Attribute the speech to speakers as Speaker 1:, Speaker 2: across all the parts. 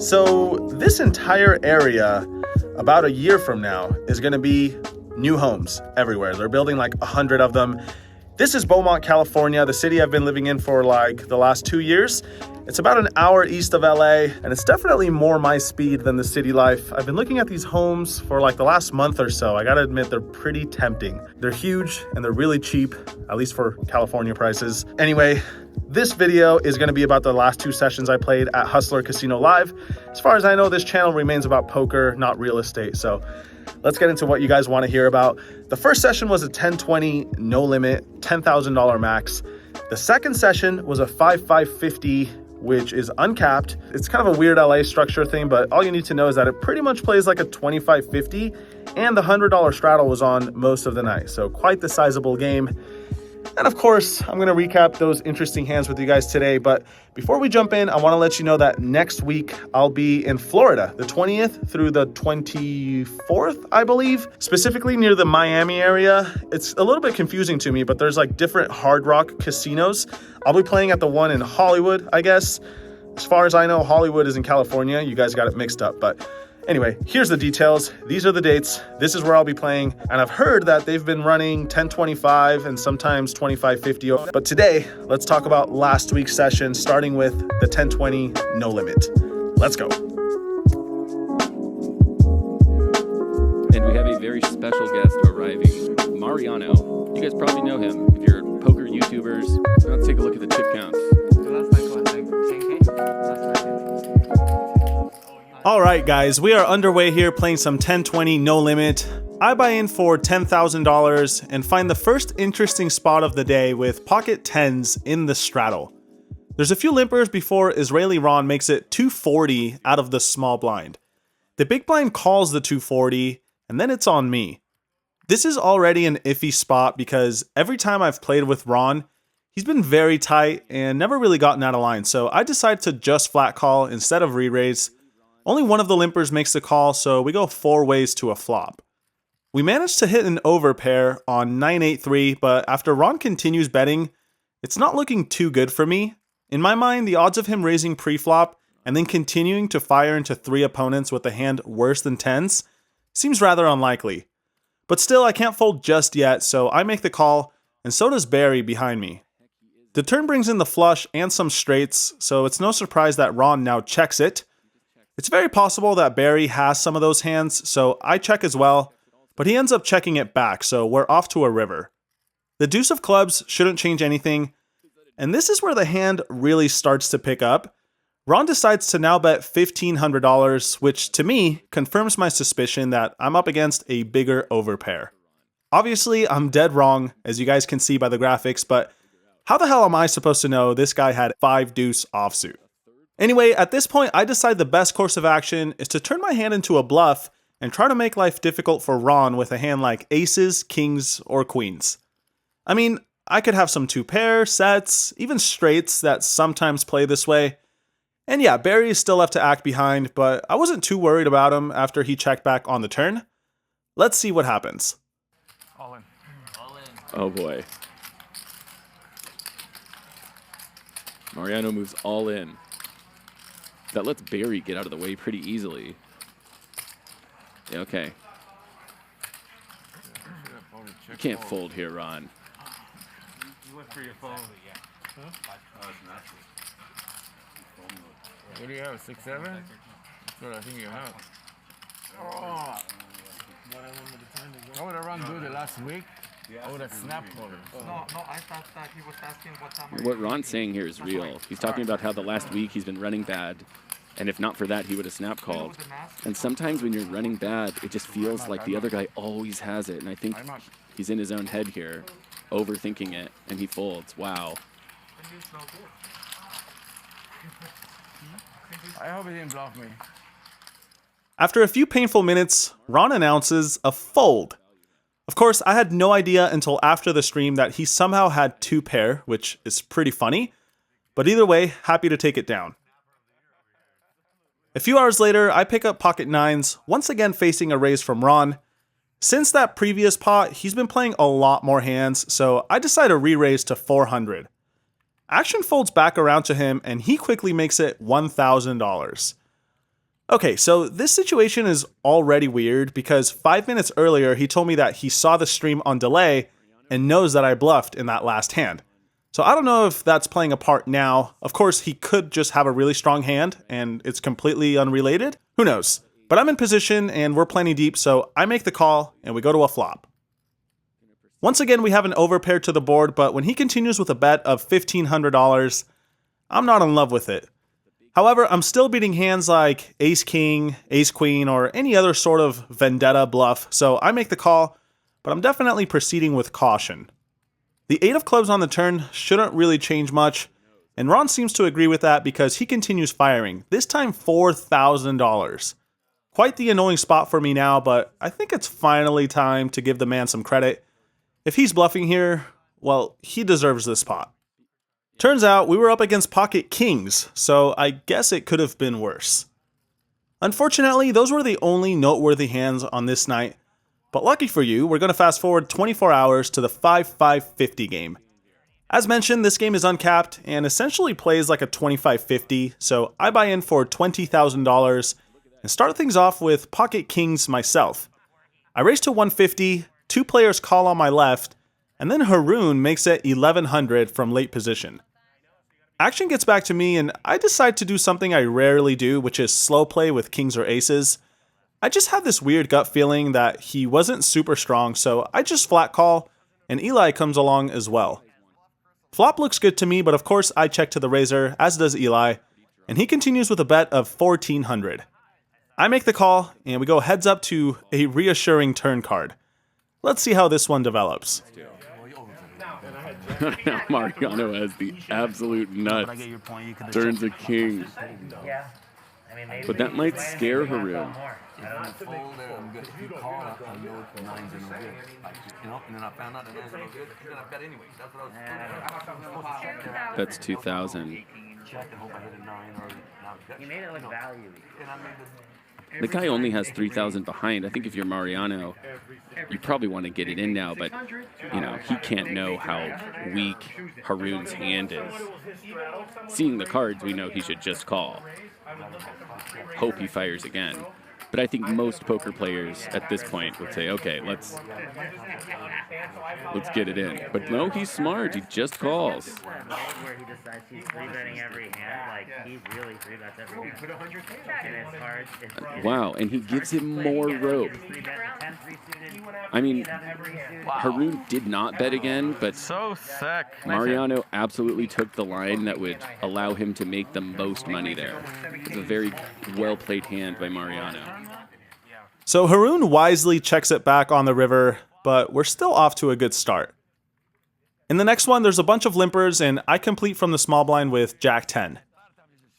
Speaker 1: So this entire area, about a year from now, is going to be new homes everywhere. They're building like 100 of them. This is Beaumont, California, the city I've been living in for like the last 2 years. It's about an hour east of LA, and it's definitely more my speed than the city life. I've been looking at these homes for like the last month or so. I gotta admit, they're pretty tempting. They're huge and they're really cheap, at least for California prices. Anyway, this video is gonna be about the last 2 sessions I played at Hustler Casino Live. As far as I know, this channel remains about poker, not real estate. So let's get into what you guys want to hear about. The first session was a 10-20, no limit, $10,000 max. The second session was a 5-5-50, which is uncapped. It's kind of a weird LA structure thing, but all you need to know is that it pretty much plays like a 25-50, and the $100 straddle was on most of the night. So quite the sizable game. And of course, I'm going to recap those interesting hands with you guys today. But before we jump in, I want to let you know that next week I'll be in Florida, the 20th through the 24th, I believe, specifically near the Miami area. It's a little bit confusing to me, but there's like different Hard Rock casinos. I'll be playing at the one in Hollywood, I guess. As far as I know, Hollywood is in California. You guys got it mixed up, but anyway, here's the details. These are the dates. This is where I'll be playing. And I've heard that they've been running 10-25 and sometimes 25-50. But today, let's talk about last week's session, starting with the 10-20 no limit. Let's go.
Speaker 2: And we have a very special guest arriving, Mariano. You guys probably know him. If you're poker YouTubers, let's take a look at the chip counts.
Speaker 1: All right, guys, we are underway here playing some 10-20 no limit. I buy in for $10,000 and find the first interesting spot of the day with pocket 10s in the straddle. There's a few limpers before Israeli Ron makes it 240 out of the small blind. The big blind calls the 240, and then it's on me. This is already an iffy spot because every time I've played with Ron, he's been very tight and never really gotten out of line, so I decide to just flat call instead of re-raise. Only one of the limpers makes the call, so we go 4 ways to a flop. We managed to hit an overpair on 9-8-3, but after Ron continues betting, it's not looking too good for me. In my mind, the odds of him raising pre-flop and then continuing to fire into 3 opponents with a hand worse than 10s seems rather unlikely. But still, I can't fold just yet, so I make the call, and so does Barry behind me. The turn brings in the flush and some straights, so it's no surprise that Ron now checks it. It's very possible that Barry has some of those hands, so I check as well, but he ends up checking it back, so we're off to a river. The deuce of clubs shouldn't change anything, and this is where the hand really starts to pick up. Ron decides to now bet $1,500, which to me confirms my suspicion that I'm up against a bigger overpair. Obviously, I'm dead wrong, as you guys can see by the graphics, but how the hell am I supposed to know this guy had 5 deuce offsuit? Anyway, at this point, I decide the best course of action is to turn my hand into a bluff and try to make life difficult for Ron with a hand like aces, kings, or queens. I mean, I could have some 2-pair, sets, even straights that sometimes play this way. And yeah, Barry is still left to act behind, but I wasn't too worried about him after he checked back on the turn. Let's see what happens.
Speaker 3: All in. All in.
Speaker 2: Oh boy. Mariano moves all in. That lets Barry get out of the way pretty easily. Yeah, okay. You can't fold here, Ron.
Speaker 3: You went for your phone. Huh? What do you have, 6-7? That's what I think you have. Oh! How would Ron do the last week? I would have snapped for him.
Speaker 4: No, I thought that he was asking what time.
Speaker 2: What Ron's saying here is real. He's talking about how the last week he's been running bad, and if not for that, he would have snap called. And sometimes when you're running bad, it just feels like the other guy always has it, and I think he's in his own head here, overthinking it, and he folds. Wow.
Speaker 3: I hope he didn't bluff me.
Speaker 1: After a few painful minutes, Ron announces a fold. Of course, I had no idea until after the stream that he somehow had 2-pair, which is pretty funny. But either way, happy to take it down. A few hours later, I pick up pocket 9s, once again facing a raise from Ron. Since that previous pot, he's been playing a lot more hands, so I decide to re-raise to 400. Action folds back around to him, and he quickly makes it $1,000. Okay, so this situation is already weird because 5 minutes earlier he told me that he saw the stream on delay and knows that I bluffed in that last hand. So I don't know if that's playing a part now. Of course, he could just have a really strong hand and it's completely unrelated. Who knows? But I'm in position and we're plenty deep, so I make the call and we go to a flop. Once again, we have an overpair to the board, but when he continues with a bet of $1,500, I'm not in love with it. However, I'm still beating hands like ace-king, ace-queen, or any other sort of vendetta bluff, so I make the call, but I'm definitely proceeding with caution. The 8 of clubs on the turn shouldn't really change much, and Ron seems to agree with that because he continues firing, this time $4,000. Quite the annoying spot for me now, but I think it's finally time to give the man some credit. If he's bluffing here, well, he deserves this pot. Turns out we were up against pocket kings, so I guess it could have been worse. Unfortunately, those were the only noteworthy hands on this night, but lucky for you, we're going to fast forward 24 hours to the 5-5-50 game. As mentioned, this game is uncapped and essentially plays like a 25-50, so I buy in for $20,000 and start things off with pocket kings myself. I race to 150, 2 players call on my left, and then Haroon makes it 1100 from late position. Action gets back to me and I decide to do something I rarely do, which is slow play with kings or aces. I just had this weird gut feeling that he wasn't super strong, so I just flat call, and Eli comes along as well. Flop looks good to me, but of course I check to the razor, as does Eli, and he continues with a bet of 1400. I make the call, and we go heads up to a reassuring turn card. Let's see how this one develops.
Speaker 2: Mariano has the absolute nuts. Turns a king. But that might scare Haroon. That's 2,000.
Speaker 5: You made it look value.
Speaker 2: The guy only has 3,000 behind. I think if you're Mariano, you probably want to get it in now, but you know, he can't know how weak Haroon's hand is. Seeing the cards, we know he should just call. Hope he fires again. But I think most poker players at this point would say, okay, let's get it in. But no, he's smart. He just calls.
Speaker 5: Where he decides he's 3-betting every hand, like he really 3-bets every hand. And it's hard.
Speaker 2: Wow, and he gives him more rope. I mean, Haroon did not bet again, but
Speaker 3: So sick.
Speaker 2: Mariano absolutely took the line that would allow him to make the most money there. It's a very well-played hand by Mariano.
Speaker 1: So Haroon wisely checks it back on the river, but we're still off to a good start. In the next one, there's a bunch of limpers, and I complete from the small blind with Jack 10.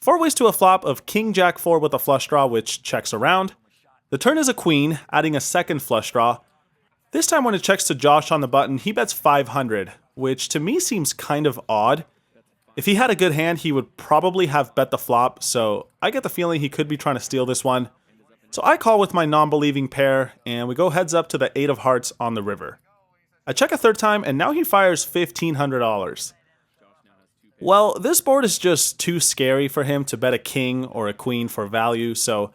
Speaker 1: 4 ways to a flop of King Jack 4 with a flush draw, which checks around. The turn is a queen, adding a second flush draw. This time when it checks to Josh on the button, he bets 500, which to me seems kind of odd. If he had a good hand, he would probably have bet the flop, so I get the feeling he could be trying to steal this one. So I call with my non-believing pair, and we go heads up to the 8 of hearts on the river. I check a third time, and now he fires $1,500. Well, this board is just too scary for him to bet a king or a queen for value, so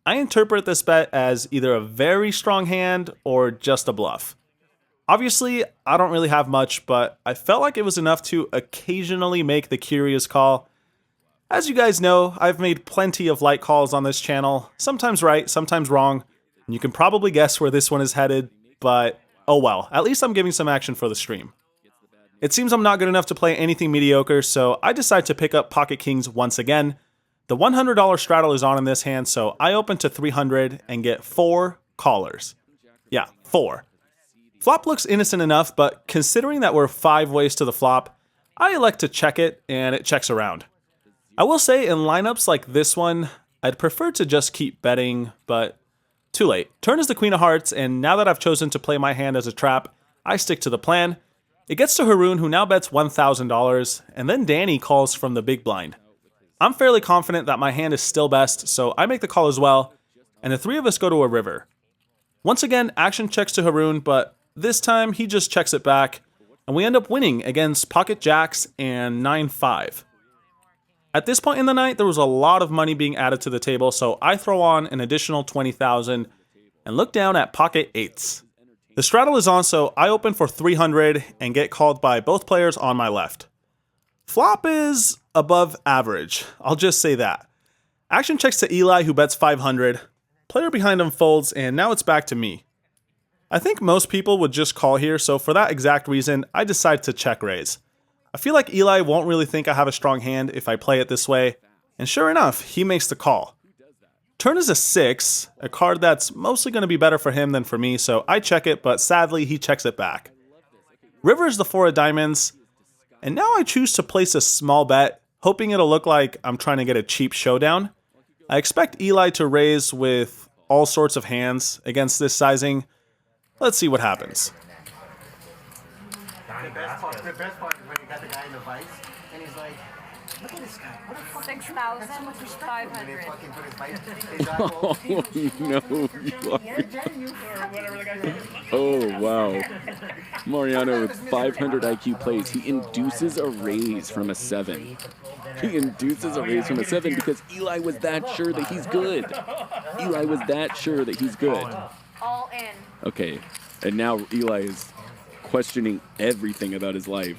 Speaker 1: I interpret this bet as either a very strong hand or just a bluff. Obviously, I don't really have much, but I felt like it was enough to occasionally make the curious call. As you guys know, I've made plenty of light calls on this channel, sometimes right, sometimes wrong, and you can probably guess where this one is headed, but oh well, at least I'm giving some action for the stream. It seems I'm not good enough to play anything mediocre, so I decide to pick up pocket kings once again. The $100 straddle is on in this hand, so I open to 300 and get 4 callers. Yeah, 4. Flop looks innocent enough, but considering that we're 5 ways to the flop, I elect to check it, and it checks around. I will say, in lineups like this one, I'd prefer to just keep betting, but too late. Turn is the queen of hearts, and now that I've chosen to play my hand as a trap, I stick to the plan. It gets to Haroon, who now bets $1,000, and then Danny calls from the big blind. I'm fairly confident that my hand is still best, so I make the call as well, and the 3 of us go to a river. Once again, action checks to Haroon, but this time he just checks it back, and we end up winning against pocket jacks and 9-5. At this point in the night, there was a lot of money being added to the table, so I throw on an additional 20,000 and look down at pocket eights. The straddle is on, so I open for 300 and get called by both players on my left. Flop is above average, I'll just say that. Action checks to Eli, who bets 500. Player behind him folds, and now it's back to me. I think most people would just call here, so for that exact reason, I decide to check raise. I feel like Eli won't really think I have a strong hand if I play it this way, and sure enough, he makes the call. Turn is a 6, a card that's mostly going to be better for him than for me, so I check it, but sadly he checks it back. River is the 4 of diamonds, and now I choose to place a small bet, hoping it'll look like I'm trying to get a cheap showdown. I expect Eli to raise with all sorts of hands against this sizing. Let's see what happens.
Speaker 6: The best part is when you got the guy in the vice, and he's like, look at this guy. What the fuck?
Speaker 4: 6,500.
Speaker 6: Fucking put his vice.
Speaker 2: Oh no, oh wow. Mariano with 500 IQ plays. He induces a raise from a 7. He induces a raise from a 7 because Eli was that sure that he's good. Eli was that sure that he's good.
Speaker 4: All in.
Speaker 2: Okay, and now Eli is questioning everything about his life.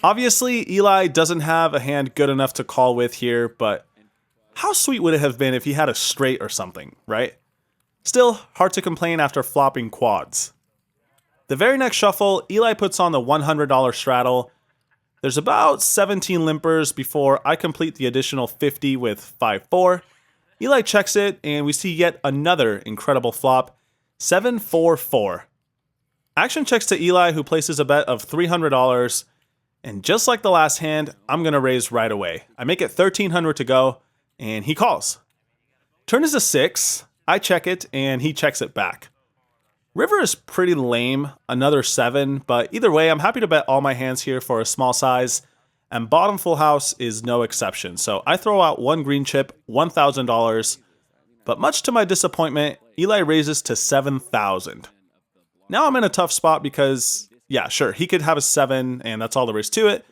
Speaker 1: Obviously, Eli doesn't have a hand good enough to call with here, but how sweet would it have been if he had a straight or something, right? Still, hard to complain after flopping quads. The very next shuffle, Eli puts on the $100 straddle. There's about 17 limpers before I complete the additional 50 with 5-4. Eli checks it, and we see yet another incredible flop, 7-4-4. Action checks to Eli, who places a bet of $300, and just like the last hand, I'm going to raise right away. I make it $1,300 to go, and he calls. Turn is a 6, I check it, and he checks it back. River is pretty lame, another 7, but either way, I'm happy to bet all my hands here for a small size, and bottom full house is no exception. So I throw out one green chip, $1,000, but much to my disappointment, Eli raises to 7,000. Now I'm in a tough spot because, yeah, sure, he could have a 7 and that's all there is to it,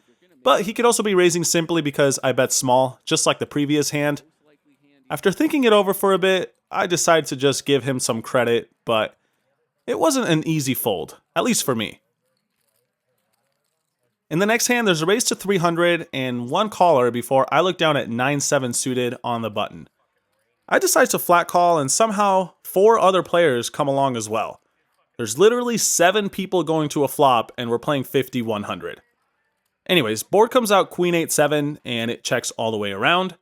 Speaker 1: but he could also be raising simply because I bet small, just like the previous hand. After thinking it over for a bit, I decided to just give him some credit, but it wasn't an easy fold, at least for me. In the next hand, there's a raise to 300 and one caller before I look down at 9-7 suited on the button. I decide to flat call, and somehow 4 other players come along as well. There's literally 7 people going to a flop, and we're playing 50-100. Anyways, board comes out Queen 8-7, and it checks all the way around.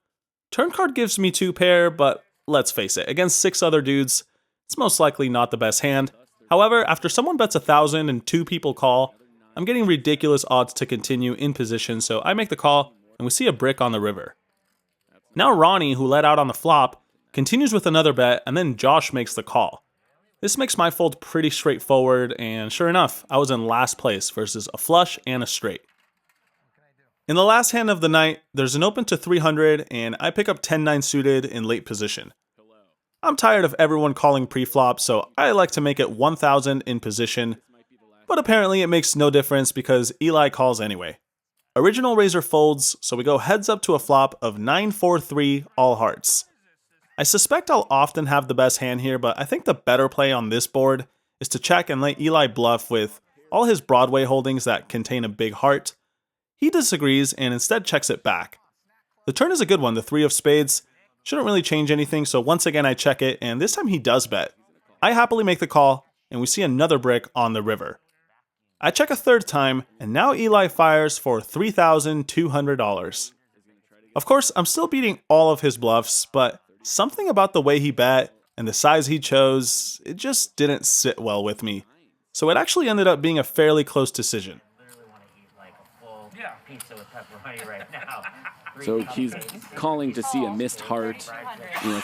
Speaker 1: Turn card gives me 2 pair, but let's face it, against 6 other dudes, it's most likely not the best hand. However, after someone bets 1,000 and 2 people call, I'm getting ridiculous odds to continue in position, so I make the call, and we see a brick on the river. Now Ronnie, who led out on the flop, continues with another bet, and then Josh makes the call. This makes my fold pretty straightforward, and sure enough, I was in last place versus a flush and a straight. In the last hand of the night, there's an open to 300, and I pick up 10-9 suited in late position. I'm tired of everyone calling pre-flop, so I like to make it 1,000 in position, but apparently it makes no difference because Eli calls anyway. Original raiser folds, so we go heads up to a flop of 9-4-3 all hearts. I suspect I'll often have the best hand here, but I think the better play on this board is to check and let Eli bluff with all his Broadway holdings that contain a big heart. He disagrees and instead checks it back. The turn is a good one, the 3 of spades. Shouldn't really change anything, so once again I check it, and this time he does bet. I happily make the call, and we see another brick on the river. I check a third time, and now Eli fires for $3,200. Of course, I'm still beating all of his bluffs, but something about the way he bet and the size he chose, it just didn't sit well with me. So it actually ended up being a fairly close decision.
Speaker 5: Pizza with pepperoni right now.
Speaker 2: So he's calling to see a missed heart,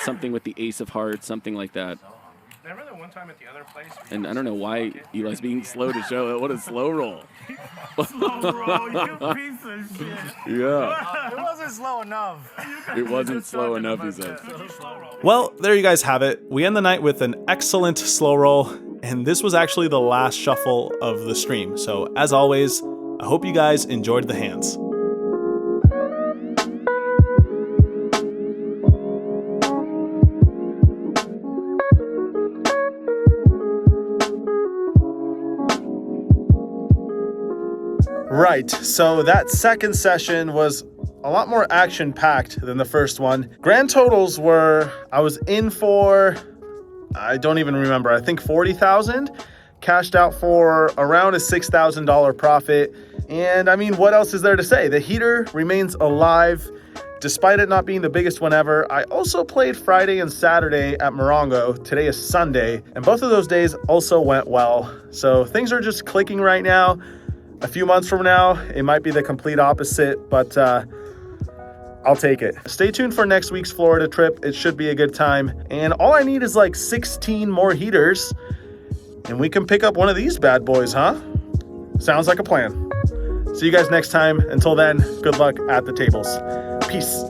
Speaker 2: something with the ace of hearts, something like that.
Speaker 3: Remember the one time at the other place?
Speaker 2: And I don't know why Eli's being slow to show it. What a slow roll.
Speaker 3: Slow roll, you piece of shit.
Speaker 2: Yeah.
Speaker 6: It wasn't slow enough.
Speaker 2: It wasn't slow enough, he said.
Speaker 1: Well, there you guys have it. We end the night with an excellent slow roll, and this was actually the last shuffle of the stream. So as always, I hope you guys enjoyed the hands. Right, so that second session was a lot more action-packed than the first one. Grand totals were, I was in for, I don't even remember, I think 40,000, cashed out for around a $6,000 profit. And I mean, what else is there to say? The heater remains alive, despite it not being the biggest one ever. I also played Friday and Saturday at Morongo. Today is Sunday, and both of those days also went well. So things are just clicking right now. A few months from now, it might be the complete opposite, but I'll take it. Stay tuned for next week's Florida trip. It should be a good time. And all I need is like 16 more heaters, and we can pick up one of these bad boys, huh? Sounds like a plan. See you guys next time. Until then, good luck at the tables. Peace.